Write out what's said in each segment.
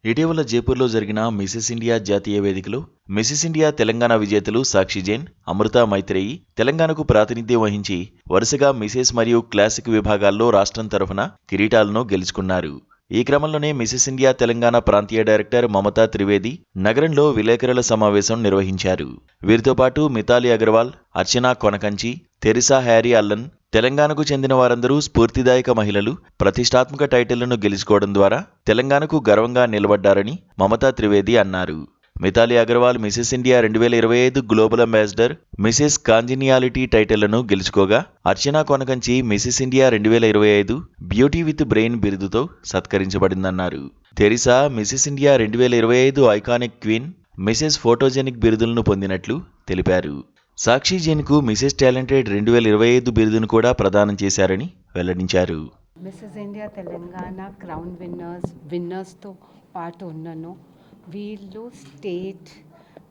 ఇటీవల జైపూర్లో జరిగిన Mrs India జాతీయ వేదికలో మిసెస్ ఇండియా తెలంగాణ విజేతలు సాక్షి జైన్, అమృత మైత్రేయి తెలంగాణకు ప్రాతినిధ్యం వహించి వరుసగా మిసెస్ మరియు క్లాసిక్ విభాగాల్లో రాష్ట్రం తరఫున కిరీటాలను గెలుచుకున్నారు. ఈ క్రమంలోనే మిసెస్ ఇండియా తెలంగాణ ప్రాంతీయ డైరెక్టర్ మమతా త్రివేది నగరంలో విలేకరుల సమావేశం నిర్వహించారు. వీరితో పాటు మితాలి అగర్వాల్, అర్చనా కొనకంచి, తెరిసా హ్యారీ అల్లన్ తెలంగాణకు చెందిన వారందరూ స్ఫూర్తిదాయక మహిళలు ప్రతిష్టాత్మక టైటిళ్లను గెలుచుకోవడం ద్వారా తెలంగాణకు గర్వంగా నిలబడ్డారని మమతా త్రివేది అన్నారు. Mithali Agarwal Mrs India 2025 global ambassador, Mrs congeniality టైటిళ్లను గెలుచుకోగా, Archana Konakanchi Mrs India 2025 beauty with brain బిరుదుతో సత్కరించబడిందన్నారు. Teresa Mrs India 2025 iconic queen, Mrs photogenic బిరుదులను పొందినట్లు తెలిపారు. సాక్షి జైన్కు మిసెస్ టాలెంటెడ్ 2025 బిరుదును కూడా ప్రదానం చేశారని వెల్లడించారు. మిసెస్ ఇండియా తెలంగాణ క్రౌన్ విన్నర్స్తో పాటు ఉన్నాను. వీళ్ళు స్టేట్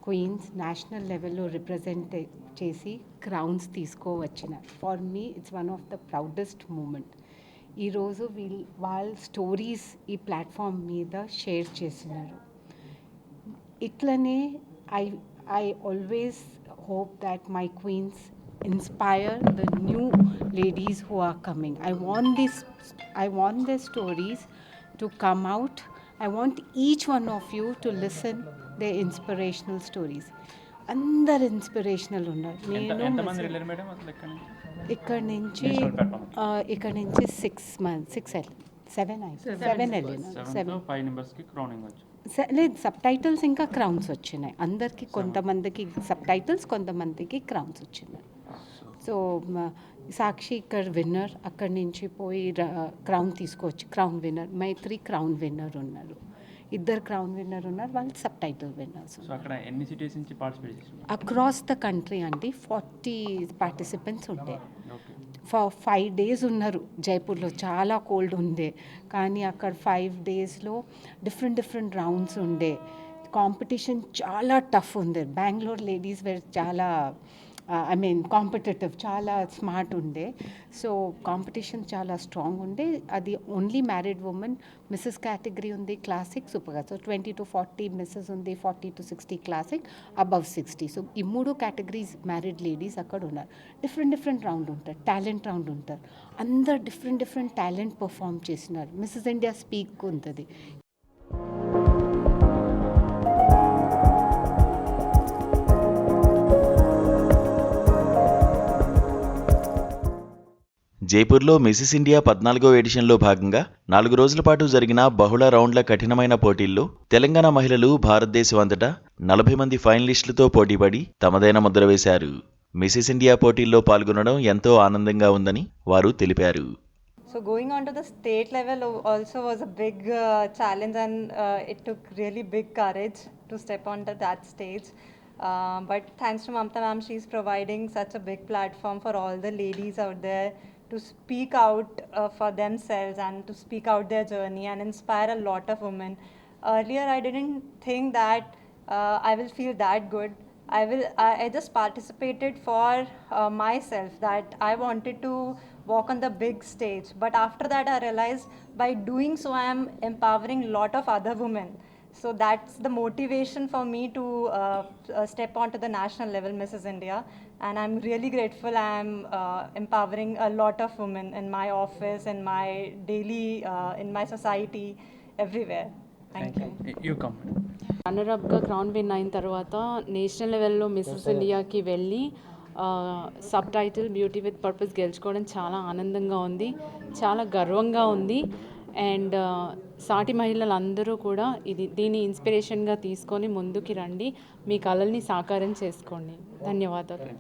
క్వీన్స్ నేషనల్ లెవెల్లో రిప్రజెంట్ చేసి క్రౌన్స్ తీసుకోవచ్చిన. For me it's one of the proudest moment. ఈరోజు వాళ్ళ స్టోరీస్ ఈ ప్లాట్ఫామ్ మీద షేర్ చేస్తున్నారు. ఇట్లనే I always hope that my queens inspire the new ladies who are coming. I want their stories to come out. I want each one of you to listen their inspirational stories. అందరు inspirational ఉన్నారు. నేను ఇక్కడ నుంచి 7 లేదు, sub titles ఇంకా crowns వచ్చినాయి అందరికి. కొంతమందికి సబ్ టైటిల్స్, కొంతమందికి క్రౌన్స్ వచ్చినాయి. సో సాక్షి ఇక్కడ విన్నర్, అక్కడి నుంచి పోయి క్రౌన్ తీసుకోవచ్చు. క్రౌన్ విన్నర్ మైత్రి క్రౌన్ విన్నర్ ఉన్నారు. ఇద్దరు క్రౌన్ విన్నర్ ఉన్నారు, వాళ్ళు sub title winners. Across the country అండి 40 పార్టిసిపెంట్స్ ఉండే. 5 days ఉన్నారు జైపూర్లో. చాలా కోల్డ్ ఉండే, కానీ అక్కడ 5 daysలో డిఫరెంట్ రౌండ్స్ ఉండే. కాంపిటీషన్ చాలా టఫ్ ఉంది. బెంగళూరు లేడీస్ వేర్ చాలా కాంపిటేటివ్, చాలా స్మార్ట్ ఉండే. సో కాంపిటీషన్ చాలా స్ట్రాంగ్ ఉండే. అది only married women misses category ఉంది, classic, super. So 20 to 40 misses ఉంది, 40 to 60 క్లాసిక్, అబవ్ 60. సో ఈ 3 కేటగిరీస్ మ్యారీడ్ లేడీస్ అక్కడ ఉన్నారు. డిఫరెంట్ రౌండ్ ఉంటారు, టాలెంట్ రౌండ్ ఉంటారు. అందరు డిఫరెంట్ టాలెంట్ పర్ఫామ్ చేసినారు. మిస్సెస్ ఇండియా స్పీక్ ఉంటుంది. జైపూర్లో మిసెస్ ఇండియా 14వ ఎడిషన్లో భాగంగా 4 రోజుల పాటు జరిగిన బహుళ రౌండ్ల కఠినమైన పోటీల్లో తెలంగాణ మహిళలు భారతదేశం అంతటా 40 మంది ఫైనలిస్టులతో పోటీపడి తమదైన ముద్ర వేశారు. మిసెస్ ఇండియా పోటీల్లో పాల్గొనడం ఎంతో ఆనందంగా ఉందని వారు తెలిపారు. So going on to the state level also was a big challenge, and it took really big courage to step onto that stage. But thanks to Mamta ma'am, she's providing such a big platform for all the ladies out there to speak out for themselves and to speak out their journey and inspire a lot of women. Earlier, I didn't think that I will feel that good. I just participated for myself, that I wanted to walk on the big stage. But after that, I realized by doing so, I am empowering a lot of other women. So that's the motivation for me to step onto the national level Mrs. India, and I'm really grateful. I'm empowering a lot of women in my office, in my daily, in my society, everywhere. Thank you. You come. రన్నరప్గా crown win అయిన తర్వాత national లెవెల్లో misses ఇండియాకి వెళ్ళి sub title beauty with purpose గెలుచుకోవడం చాలా ఆనందంగా ఉంది, చాలా గర్వంగా ఉంది. అండ్ సాటి మహిళలందరూ కూడా దీన్ని ఇన్స్పిరేషన్గా తీసుకొని ముందుకి రండి, మీ కలల్ని సాకారం చేసుకోండి. ధన్యవాదాలు.